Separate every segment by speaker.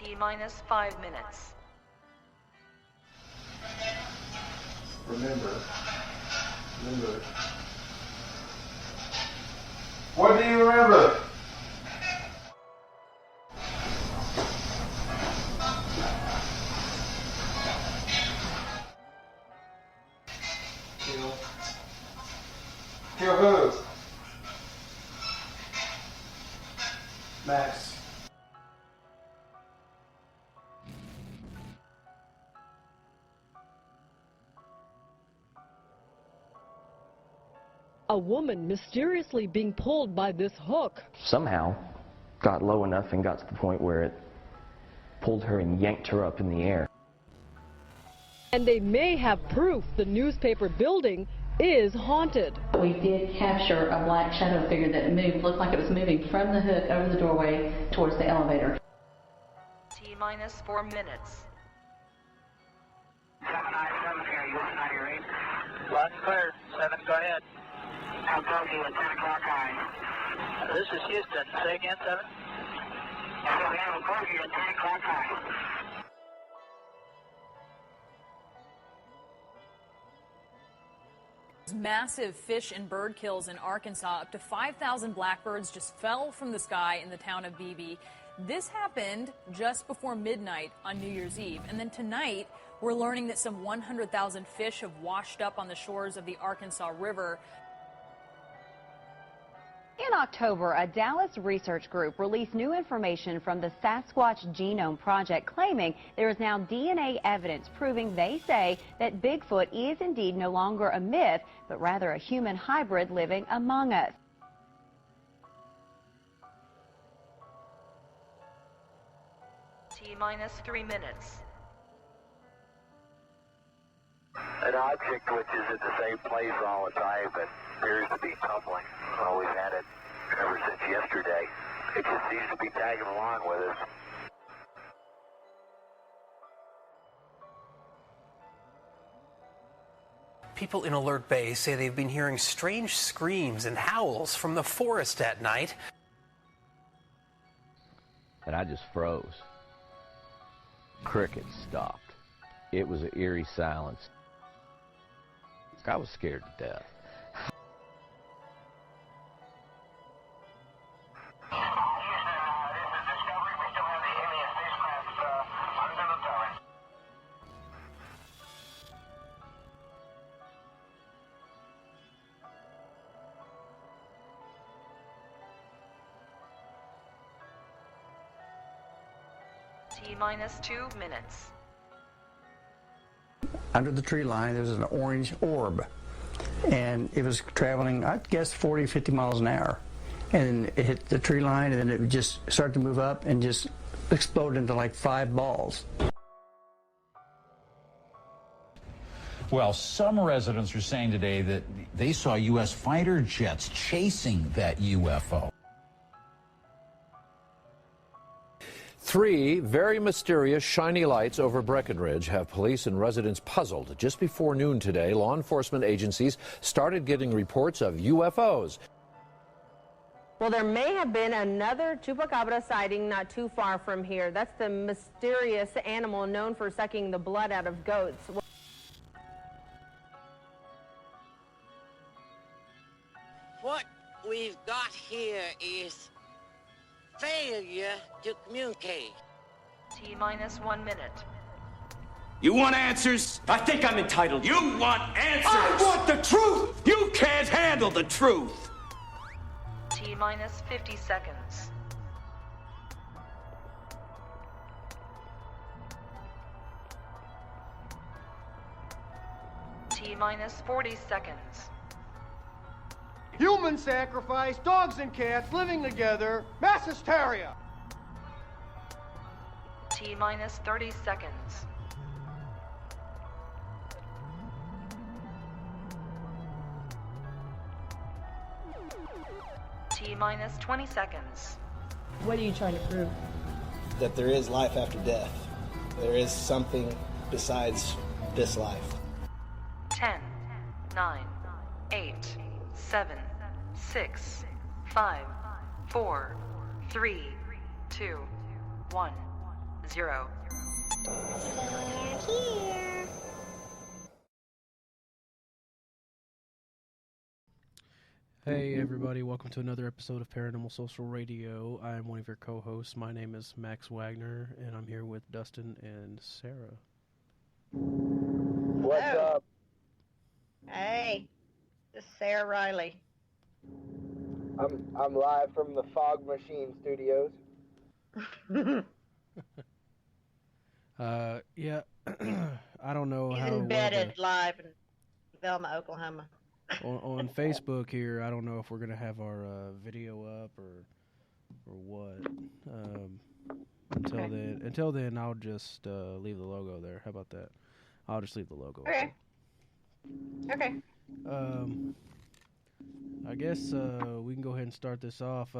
Speaker 1: T-minus 5 minutes.
Speaker 2: Remember. What do you remember? Kill who? Max.
Speaker 3: A woman mysteriously being pulled by this hook.
Speaker 4: Somehow got low enough and got to the point where it pulled her and yanked her up in the air.
Speaker 3: And they may have proof the newspaper building is haunted.
Speaker 5: We did capture a black shadow figure that moved, looked like it was moving from the hook over the doorway towards the elevator.
Speaker 1: T-minus 4 minutes.
Speaker 6: 797 here, you 198. Lots clear. 7, go ahead. I'll tell you at 10 o'clock high. This is Houston. Say again, 7. We have a bogey at 10 o'clock high.
Speaker 7: Massive fish and bird kills in Arkansas. Up to 5,000 blackbirds just fell from the sky in the town of Beebe. This happened just before midnight on New Year's Eve. And then tonight, we're learning that some 100,000 fish have washed up on the shores of the Arkansas River.
Speaker 8: In October, a Dallas research group released new information from the Sasquatch Genome Project claiming there is now DNA evidence proving they say that Bigfoot is indeed no longer a myth, but rather a human hybrid living among us.
Speaker 1: T-minus 3 minutes.
Speaker 6: An object which is at the same place all the time but appears to be tumbling. Always had it ever since yesterday. It just seems to be tagging along with us.
Speaker 9: People in Alert Bay say they've been hearing strange screams and howls from the forest at night.
Speaker 10: And I just froze. Crickets stopped. It was an eerie silence. I was scared to death.
Speaker 1: T-minus 2 minutes.
Speaker 11: Under the tree line, there's an orange orb, and it was traveling, I guess, 40, 50 miles an hour. And it hit the tree line, and then it would just start to move up and just explode into like 5 balls.
Speaker 12: Well, some residents are saying today that they saw U.S. fighter jets chasing that UFO.
Speaker 13: 3 very mysterious shiny lights over Breckenridge have police and residents puzzled. Just before noon today, law enforcement agencies started getting reports of UFOs.
Speaker 14: Well, there may have been another chupacabra sighting not too far from here. That's the mysterious animal known for sucking the blood out of goats.
Speaker 15: What we've got here is failure to communicate.
Speaker 1: T-minus 1 minute.
Speaker 16: You want answers? I think I'm entitled. You want answers? I want the truth! You can't handle the truth!
Speaker 1: T-minus 50 seconds. T-minus 40 seconds.
Speaker 2: Human sacrifice, dogs and cats living together, mass hysteria.
Speaker 1: T-minus 30 seconds. T-minus 20 seconds.
Speaker 3: What are you trying to prove?
Speaker 17: That there is life after death. There is something besides this life.
Speaker 1: 10, 9, 8, 7, 6, 5, 4, 3, 2, 1, 0.
Speaker 18: Hey everybody, welcome to another episode of Paranormal Social Radio. I am one of your co-hosts. My name is Max Wagner, and I'm here with Dustin and Sarah.
Speaker 19: What's up?
Speaker 20: Hey, this is Sarah Riley.
Speaker 19: I'm live from the Fog Machine Studios.
Speaker 18: Yeah, I don't know
Speaker 20: He's
Speaker 18: how
Speaker 20: embedded live in Velma, Oklahoma.
Speaker 18: on Facebook here. I don't know if we're gonna have our video up or what. Until then, I'll just leave the logo there. How about that? I'll just leave the logo.
Speaker 20: Okay. Okay.
Speaker 18: I guess we can go ahead and start this off.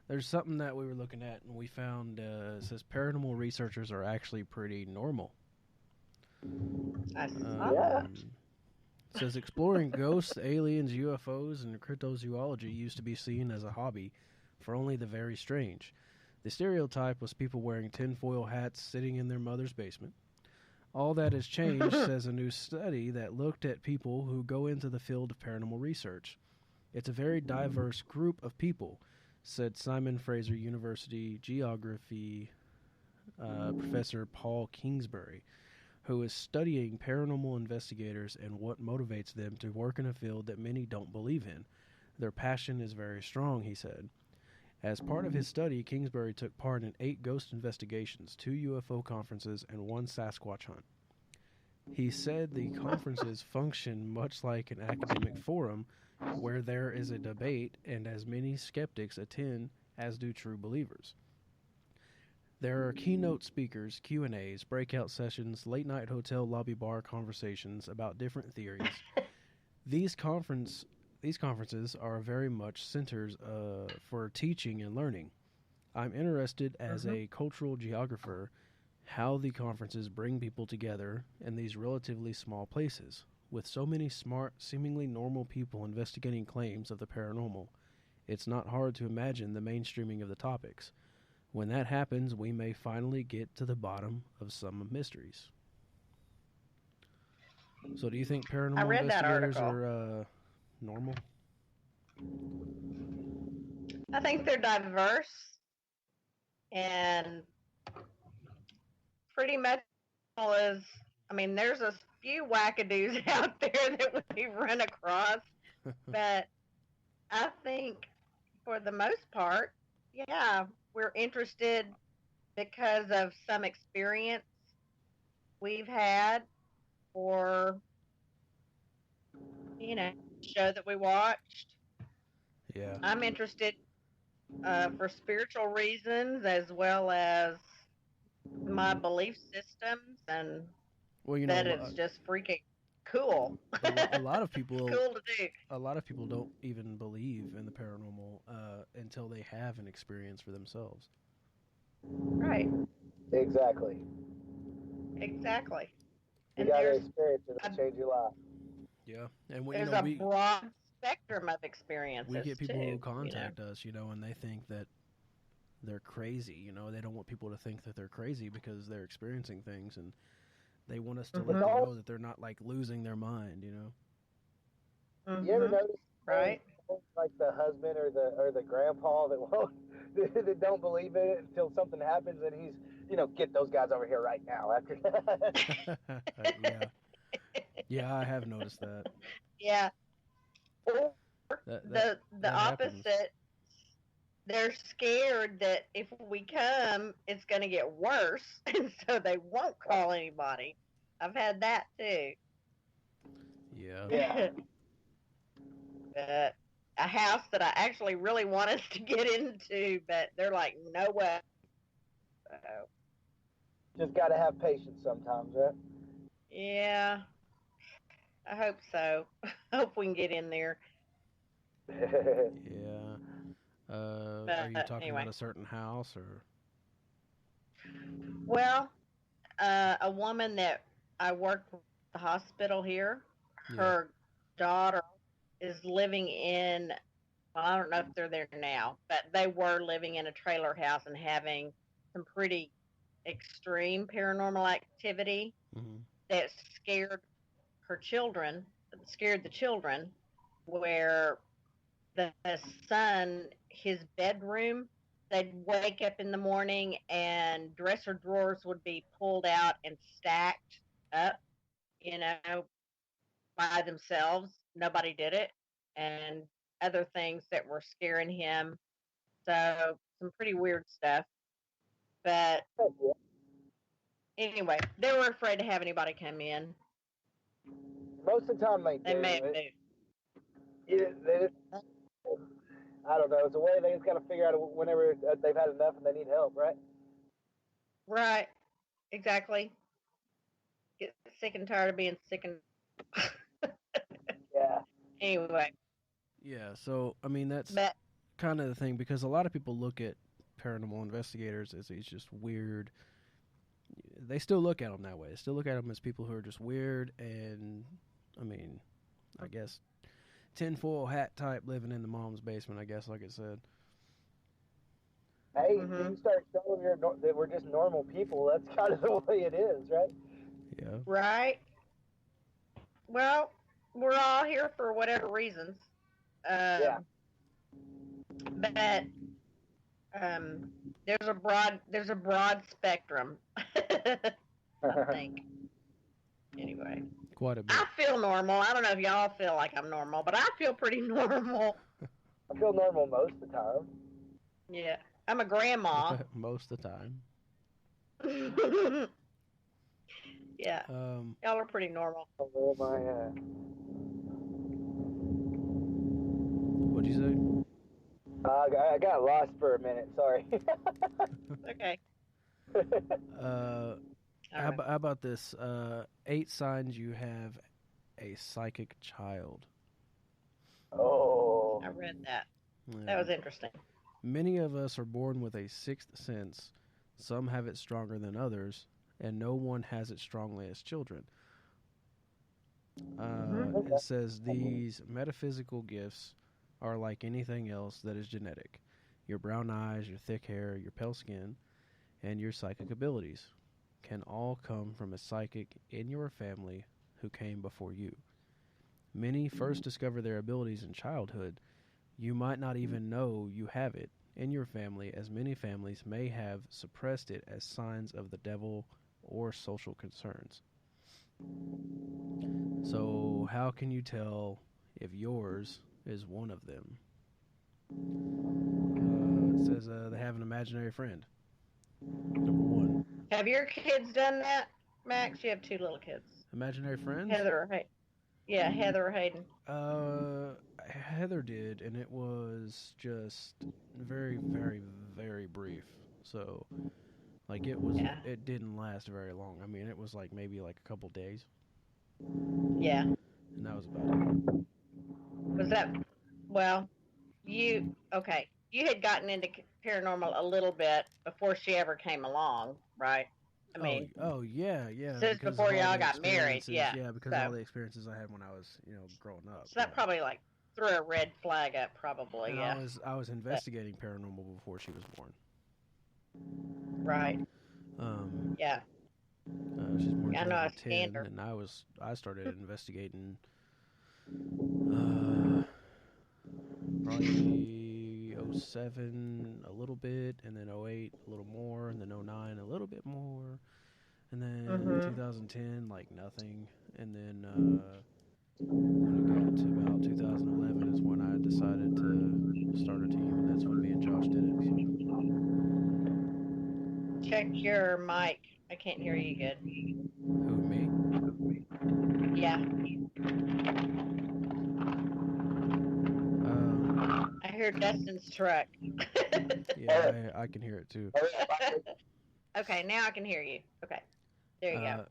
Speaker 18: There's something that we were looking at, and we found it says paranormal researchers are actually pretty normal. It says exploring ghosts, aliens, UFOs, and cryptozoology used to be seen as a hobby for only the very strange. The stereotype was people wearing tinfoil hats sitting in their mother's basement. All that has changed, says a new study that looked at people who go into the field of paranormal research. It's a very diverse group of people, said Simon Fraser University geography professor Paul Kingsbury, who is studying paranormal investigators and what motivates them to work in a field that many don't believe in. Their passion is very strong, he said. As part of his study, Kingsbury took part in 8 ghost investigations, 2 UFO conferences, and 1 Sasquatch hunt. He said the conferences function much like an academic forum where there is a debate and as many skeptics attend as do true believers. There are keynote speakers, Q&As, breakout sessions, late-night hotel lobby bar conversations about different theories. These conferences are very much centers for teaching and learning. I'm interested as a cultural geographer how the conferences bring people together in these relatively small places. With so many smart, seemingly normal people investigating claims of the paranormal, it's not hard to imagine the mainstreaming of the topics. When that happens, we may finally get to the bottom of some mysteries. So do you think paranormal investigators are normal?
Speaker 20: I think they're diverse and pretty much there's a few wackadoos out there that we run across, but I think for the most part, yeah, we're interested because of some experience we've had or, show that we watched.
Speaker 18: Yeah.
Speaker 20: I'm interested for spiritual reasons as well as my belief systems and it's just freaking cool.
Speaker 18: A lot of people
Speaker 20: it's cool to do.
Speaker 18: A lot of people don't even believe in the paranormal until they have an experience for themselves.
Speaker 20: Right.
Speaker 19: Exactly.
Speaker 20: You
Speaker 19: gotta experience it to change your life.
Speaker 18: Yeah, and
Speaker 20: there's a broad spectrum of experiences.
Speaker 18: We get people who contact us, and they think that they're crazy. They don't want people to think that they're crazy because they're experiencing things, and they want us to let them know that they're not like losing their mind.
Speaker 19: You ever notice,
Speaker 20: right?
Speaker 19: Like the husband or the grandpa that don't believe in it until something happens, and he's get those guys over here right now. After
Speaker 18: that, yeah, I have noticed that.
Speaker 20: Yeah, or the
Speaker 18: happens.
Speaker 20: opposite. They're scared that if we come, it's going to get worse, and so they won't call anybody. I've had that too.
Speaker 18: Yeah.
Speaker 20: A house that I actually really want us to get into, but they're like, no way. So,
Speaker 19: just got to have patience sometimes, right?
Speaker 20: Yeah. I hope so. I hope we can get in there.
Speaker 18: Yeah. Are you talking about a certain house or?
Speaker 20: Well, a woman that I worked with at the hospital here, her daughter is living in, well, I don't know if they're there now, but they were living in a trailer house and having some pretty extreme paranormal activity that scared the children, where the son, his bedroom, they'd wake up in the morning and dresser drawers would be pulled out and stacked up, by themselves. Nobody did it. And other things that were scaring him. So some pretty weird stuff. But anyway, they were afraid to have anybody come in.
Speaker 19: Most of the time
Speaker 20: They may have moved.
Speaker 19: I don't know. It's a way they just got to figure out whenever they've had enough and they need help, right?
Speaker 20: Right. Exactly. Get sick and tired of being sick and...
Speaker 19: Yeah.
Speaker 20: Anyway.
Speaker 18: Yeah, so, I mean, that's kind of the thing, because a lot of people look at paranormal investigators as these just weird... They still look at them that way. They still look at them as people who are just weird and, I mean, I guess, tinfoil hat type living in the mom's basement, I guess, like it said.
Speaker 19: Hey, if you start showing that we're just normal people, that's kind of the way it is, right?
Speaker 18: Yeah.
Speaker 20: Right. Well, we're all here for whatever reasons.
Speaker 19: Yeah.
Speaker 20: But there's a broad spectrum. I think. Anyway.
Speaker 18: Quite a bit.
Speaker 20: I feel normal. I don't know if y'all feel like I'm normal, but I feel pretty normal.
Speaker 19: I feel normal most of the time.
Speaker 20: Yeah. I'm a grandma.
Speaker 18: Most of the time.
Speaker 20: Yeah. Y'all are pretty normal.
Speaker 19: Oh my.
Speaker 18: What'd you say?
Speaker 19: I got lost for a minute. Sorry.
Speaker 20: Okay.
Speaker 18: How about this? 8 signs you have a psychic child.
Speaker 19: Oh.
Speaker 20: I read that.
Speaker 18: Yeah.
Speaker 20: That was interesting.
Speaker 18: Many of us are born with a 6th sense. Some have it stronger than others, and no one has it strongly as children. It says these metaphysical gifts are like anything else that is genetic. Your brown eyes, your thick hair, your pale skin, and your psychic abilities can all come from a psychic in your family who came before you. Many first discover their abilities in childhood. You might not even know you have it in your family, as many families may have suppressed it as signs of the devil or social concerns. So, how can you tell if yours is one of them? It says they have an imaginary friend. Number 1.
Speaker 20: Have your kids done that, Max? You have 2 little kids.
Speaker 18: Imaginary friends?
Speaker 20: Heather or Hayden. Yeah, Heather or Hayden.
Speaker 18: Heather did, and it was just very, very, very brief. So, like, it didn't last very long. I mean, it was like maybe like a couple days.
Speaker 20: Yeah.
Speaker 18: And that was about it.
Speaker 20: Was that, well, you had gotten into paranormal a little bit before she ever came along, right? I mean,
Speaker 18: yeah.
Speaker 20: Since before y'all got married, yeah.
Speaker 18: Yeah, because of all the experiences I had when I was, growing up.
Speaker 20: So that probably like threw a red flag up, probably.
Speaker 18: And
Speaker 20: yeah.
Speaker 18: I was investigating paranormal before she was born.
Speaker 20: Right. Yeah.
Speaker 18: She's born in
Speaker 20: I know, I
Speaker 18: 2010,
Speaker 20: scanned her.
Speaker 18: and I started investigating probably 07 a little bit, and then 08 a little more, and then 09 a little bit more, and then 2010 like nothing, and then when it got to about 2011 is when I decided to start a team, and that's when me and Josh did it. So.
Speaker 20: Check your mic. I can't hear you good.
Speaker 18: Who, me?
Speaker 20: Yeah. I hear Dustin's truck.
Speaker 18: Yeah, I can hear it too.
Speaker 20: Okay, now I can hear you. Okay, there you go.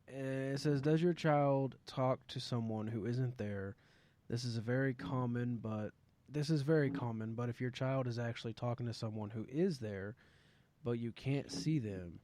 Speaker 18: It says, does your child talk to someone who isn't there? This is very common, but if your child is actually talking to someone who is there, but you can't see them,